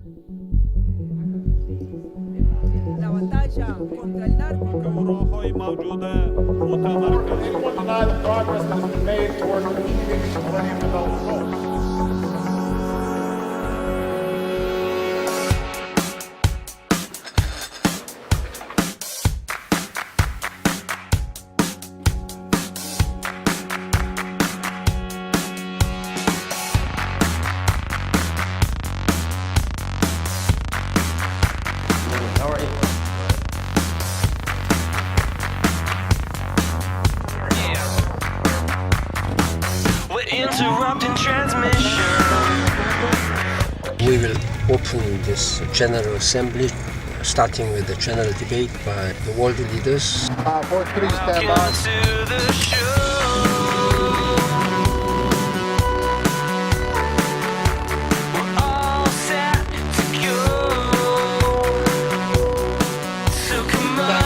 La batalla contra el narco. گروه‌های موجود متمرکز Anyone deny the progress that has been made toward achieving the Millennium Development Goals? We're interrupting transmission. We will open this General Assembly, starting with the general debate by the world leaders. Force, please stand by. To the show. We're all set to go. So come on.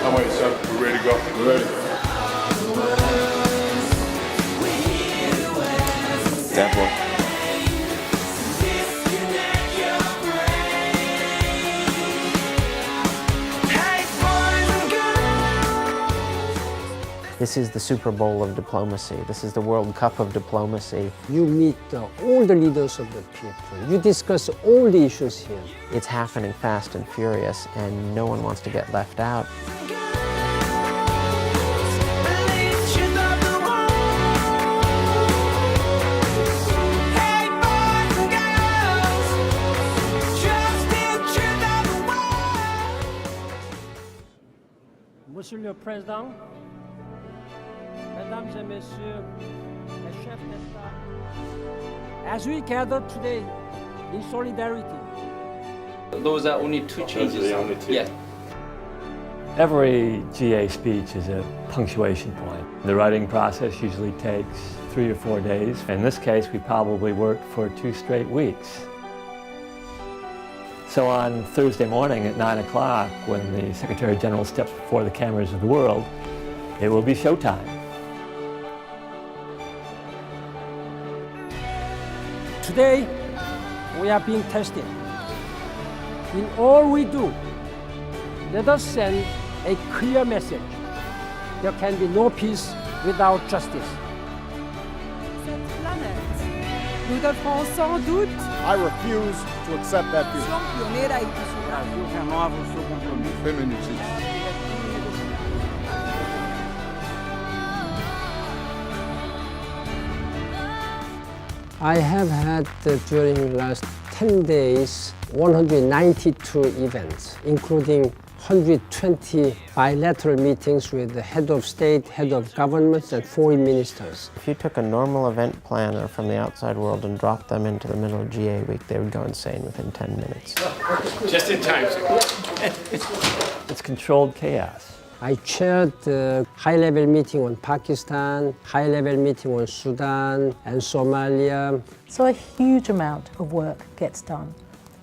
I'm waiting, sir. We're ready to go. We're ready. That one. Hey, boys and girls. This is the Super Bowl of diplomacy. This is the World Cup of diplomacy. You meet all the leaders of the people. You discuss all the issues here. It's happening fast and furious, and no one wants to get left out. Monsieur le Président, Mesdames et Messieurs les chefs d'État, as we gather today in solidarity, Those are only two changes. Those are the only two. Yeah. Every GA speech is a punctuation point. The writing process usually takes 3 or 4 days. In this case, we probably worked for 2 straight weeks. So on Thursday morning at 9 o'clock, when the Secretary General steps before the cameras of the world, it will be showtime. today we are being tested. In all we do, let us send a clear message. There can be no peace without justice. Cette planète nous devrons sans doute I refuse to accept that view. pionera y Feminicide. I have had during the last 10 days 192 events, including 120 bilateral meetings with the head of state, head of governments, and foreign ministers. If you took a normal event planner from the outside world and dropped them into the middle of GA week, they would go insane within 10 minutes. Just in time. It's controlled chaos. I chaired the high-level meeting on Pakistan, high-level meeting on Sudan and Somalia. So a huge amount of work gets done,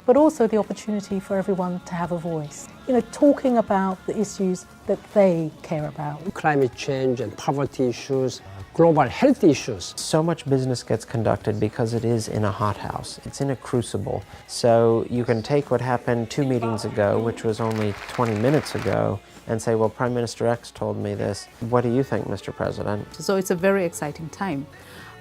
but also the opportunity for everyone to have a voice. You know, talking about the issues that they care about. Climate change and poverty issues, global health issues. So much business gets conducted because it is in a hothouse. It's in a crucible. So you can take what happened 2 meetings ago, which was only 20 minutes ago, and say, well, Prime Minister X told me this. What do you think, Mr. President? So it's a very exciting time.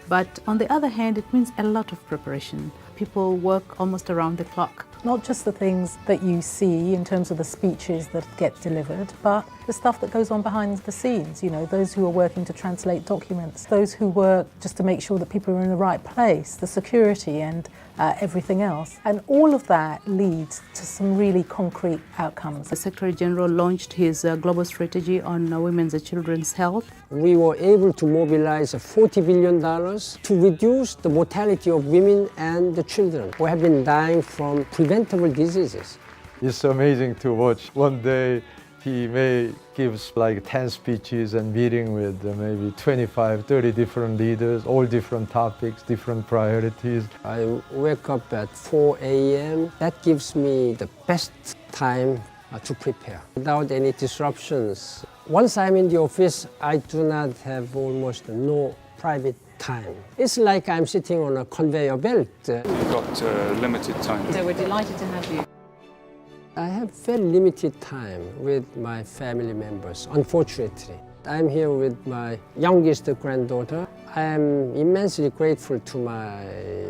But on the other hand, it means a lot of preparation. People work almost around the clock. Not just the things that you see in terms of the speeches that get delivered, but the stuff that goes on behind the scenes. You know, those who are working to translate documents, those who work just to make sure that people are in the right place, the security and everything else. And all of that leads to some really concrete outcomes. The Secretary General launched his global strategy on women's and children's health. We were able to mobilize $40 billion to reduce the mortality of women and the children who have been dying from preventable diseases. It's amazing to watch. One day he may give like 10 speeches and meeting with maybe 25, 30 different leaders, all different topics, different priorities. I wake up at 4 a.m. That gives me the best time to prepare without any disruptions. Once I'm in the office, I do not have almost no private time. It's like I'm sitting on a conveyor belt. You've got limited time. So we're delighted to have you. I have very limited time with my family members, unfortunately. I'm here with my youngest granddaughter. I am immensely grateful to my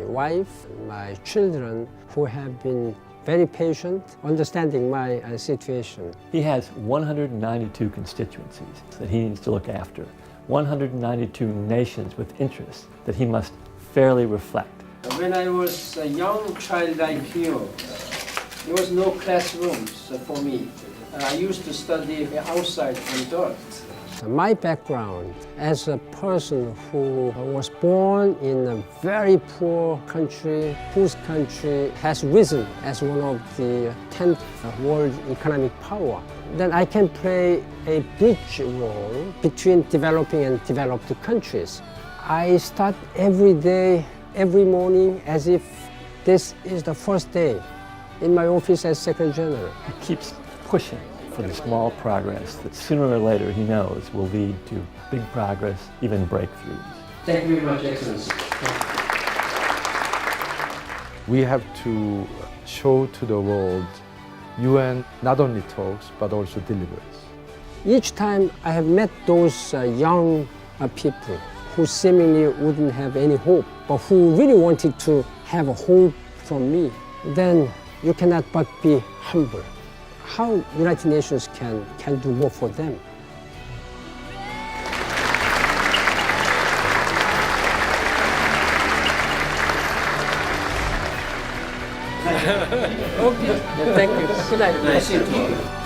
wife, my children, who have been very patient, understanding my situation. He has 192 constituencies that he needs to look after, 192 nations with interests that he must fairly reflect. When I was a young child like you, there was no classrooms for me. I used to study outside on dirt. My background as a person who was born in a very poor country, whose country has risen as one of the 10th world economic power, then I can play a bridge role between developing and developed countries. I start every day, every morning, as if this is the first day in my office as Secretary General. He keeps pushing for the small progress that sooner or later he knows will lead to big progress, even breakthroughs. Thank you very much, Excellency. We have to show to the world UN not only talks but also delivers. Each time I have met those young people who seemingly wouldn't have any hope, but who really wanted to have a hope from me, then you cannot but be humble. How United Nations can do more for them. Okay, thank you. Good night. Nice to meet you.